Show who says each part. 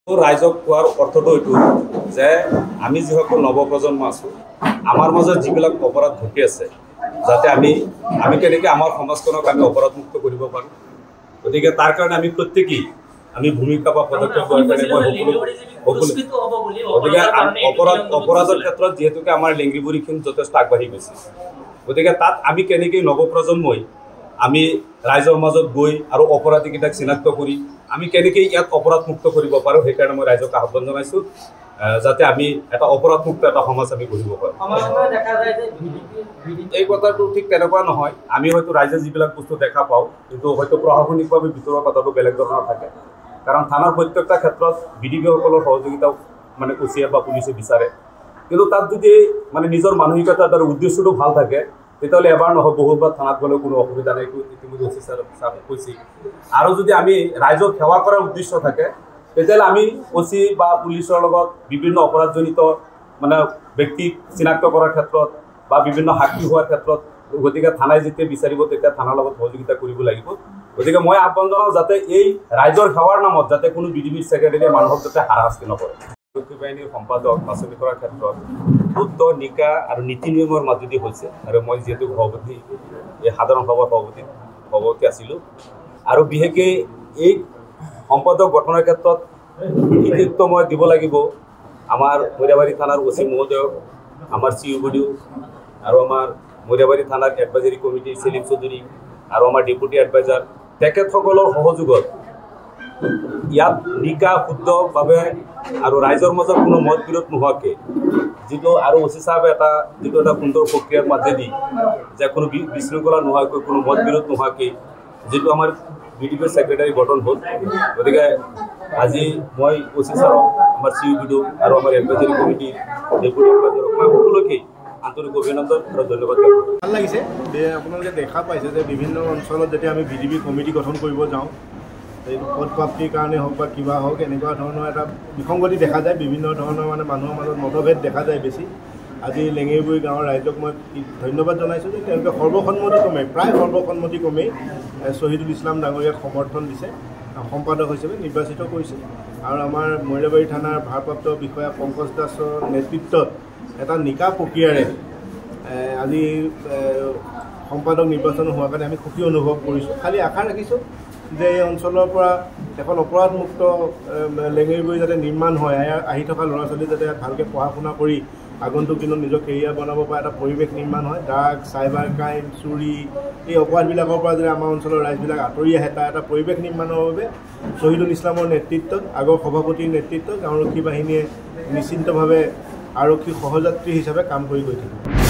Speaker 1: ৰাইজক কোৱাৰ অৰ্থটো এইটো যে আমি যিসকল নৱপ্ৰজন্ম আছোঁ আমাৰ মাজত যিবিলাক অপৰাধ ঘটি আছে যাতে আমি কেনেকৈ আমাৰ সমাজখনক আমি অপৰাধমুক্ত কৰিব পাৰোঁ। গতিকে তাৰ কাৰণে আমি প্ৰত্যেকেই আমি ভূমিকা বা পদক্ষেপ লোৱাৰ কাৰণে গতিকে অপৰাধৰ ক্ষেত্ৰত যিহেতুকে আমাৰ লেংগিবৰীখন যথেষ্ট আগবাঢ়ি গৈছে। গতিকে তাত আমি কেনেকৈ নৱপ্ৰজন্মই আমি ৰাইজৰ মাজত গৈ আৰু অপৰাধীকেইটাক চিনাক্ত কৰি আমি কেনেকৈ ইয়াত অপৰাধমুক্ত কৰিব পাৰোঁ সেইকাৰণে মই ৰাইজক আহ্বান জনাইছোঁ যাতে আমি এটা অপৰাধমুক্ত এটা সমাজ আমি গঢ়িব পাৰোঁ। এই কথাটো ঠিক তেনেকুৱা নহয়। আমি হয়তো ৰাইজে যিবিলাক বস্তু দেখা পাওঁ কিন্তু হয়তো প্ৰশাসনিকভাৱে ভিতৰৰ কথাটো বেলেগ ধৰণৰ থাকে। কাৰণ থানাৰ প্ৰত্যেকটা ক্ষেত্ৰত বিডিপিসকলৰ সহযোগিতাও মানে ওচিয়াৰ বা পুলিচে বিচাৰে, কিন্তু তাত যদি মানে নিজৰ মানসিকতা তাৰ উদ্দেশ্যটো ভাল থাকে তেতিয়াহ'লে এবাৰ নহয় বহুতবাৰ থানাত গ'লেও কোনো অসুবিধা নাই, ইতিমধ্যে অচি ছাৰ কৈছে। আৰু যদি আমি ৰাইজক সেৱা কৰাৰ উদ্দেশ্য থাকে তেতিয়াহ'লে আমি অচি বা পুলিচৰ লগত বিভিন্ন অপৰাধজনিত মানে ব্যক্তিক চিনাক্ত কৰাৰ ক্ষেত্ৰত বা বিভিন্ন সাক্ষী হোৱাৰ ক্ষেত্ৰত গতিকে থানাই যেতিয়া বিচাৰিব তেতিয়া থানাৰ লগত সহযোগিতা কৰিব লাগিব। গতিকে মই আহ্বান জনাওঁ যাতে এই ৰাইজৰ সেৱাৰ নামত যাতে কোনো বিডিপিৰ ছেক্ৰেটাৰীয়ে মানুহক যাতে হাৰাশাস্তি নকৰে। আৰক্ষী বাহিনীৰ সম্পাদক বাছনি কৰাৰ ক্ষেত্ৰত শুদ্ধ নিকা আৰু নীতি নিয়মৰ মাজেদি হৈছে আৰু মই যিহেতু সভাপতি এই সাধাৰণ সভাৰ সভাপতি আছিলোঁ আৰু বিশেষকৈ এই সম্পাদক গঠনৰ ক্ষেত্ৰত কৃতিত্ব মই দিব লাগিব আমাৰ মৰিয়াবাৰী থানাৰ অচি মহোদয়ক, আমাৰ COBDO আৰু আমাৰ মৰিয়াবাৰী থানাৰ এডভাইজাৰী কমিটিৰ সেলিম চৌধুৰী আৰু আমাৰ ডেপুটি এডভাইজাৰ তেখেতসকলৰ সহযোগত ইয়াত নিকা শুদ্ধভাৱে আৰু ৰাইজৰ মাজত কোনো মত বিৰোধ নোহোৱাকৈ যিটো আৰু অচি চাহাবে এটা সুন্দৰ প্ৰক্ৰিয়াৰ মাজেদি যে কোনো বিশৃংখলা নোহোৱাকৈ কোনো মত বিৰোধ নোহোৱাকৈ যিটো আমাৰ বিডিপিৰ ছেক্ৰেটাৰী গঠন হ'ল। গতিকে আজি মই অচি ছাৰক, আমাৰ COBDO আৰু আমাৰ এডভাইজাৰী কমিটিৰ ডেপুটি এডভাইজাৰক মই সকলোকেই আন্তৰিক অভিনন্দন আৰু ধন্যবাদ জ্ঞাপন কৰিছোঁ।
Speaker 2: ভাল লাগিছে আপোনালোকে দেখা পাইছে যে বিভিন্ন অঞ্চলত যেতিয়া আমি বিডিপি কমিটি গঠন কৰিব যাওঁ এই পদপ্ৰাপ্তিৰ কাৰণে হওক বা কিবা হওক এনেকুৱা ধৰণৰ এটা বিসংগতি দেখা যায়, বিভিন্ন ধৰণৰ মানে মানুহৰ মাজত মতভেদ দেখা যায় বেছি। আজি লেঙেৰিবৰী গাঁৱৰ ৰাইজক মই ধন্যবাদ জনাইছোঁ যে তেওঁলোকে সৰ্বসন্মতিক্ৰমে প্ৰায় সৰ্বসন্মতিক্ৰমেই শ্বহীদুল ইছলাম ডাঙৰীয়াক সমৰ্থন দিছে, সম্পাদক হিচাপে নিৰ্বাচিত কৰিছে। আৰু আমাৰ মৰিয়াবাৰী থানাৰ ভাৰপ্ৰাপ্ত বিষয়া পংকজ দাসৰ নেতৃত্বত এটা নিকা প্ৰক্ৰিয়াৰে আজি সম্পাদক নিৰ্বাচন হোৱাৰ কাৰণে আমি সুখী অনুভৱ কৰিছোঁ। খালি আশা ৰাখিছোঁ যে এই অঞ্চলৰ পৰা এখন অপৰাধমুক্ত লেঙেৰিবৰী যাতে নিৰ্মাণ হয়, আহি থকা ল'ৰা ছোৱালী যাতে ভালকৈ পঢ়া শুনা কৰি আগন্তুক দিনত নিজৰ কেৰিয়াৰ বনাব পৰা এটা পৰিৱেশ নিৰ্মাণ হয়। ড্ৰাগছ, চাইবাৰ ক্ৰাইম, চুৰি এই অপৰাধবিলাকৰ পৰা যদি আমাৰ অঞ্চলৰ ৰাইজবিলাক আঁতৰি আহে তাৰ এটা পৰিৱেশ নিৰ্মাণৰ বাবে শ্বহীদুল ইছলামৰ নেতৃত্বত, আগৰ সভাপতিৰ নেতৃত্বত আৰক্ষী বাহিনীয়ে নিশ্চিন্তভাৱে আৰক্ষী সহযাত্ৰী হিচাপে কাম কৰি গৈ থাকিব।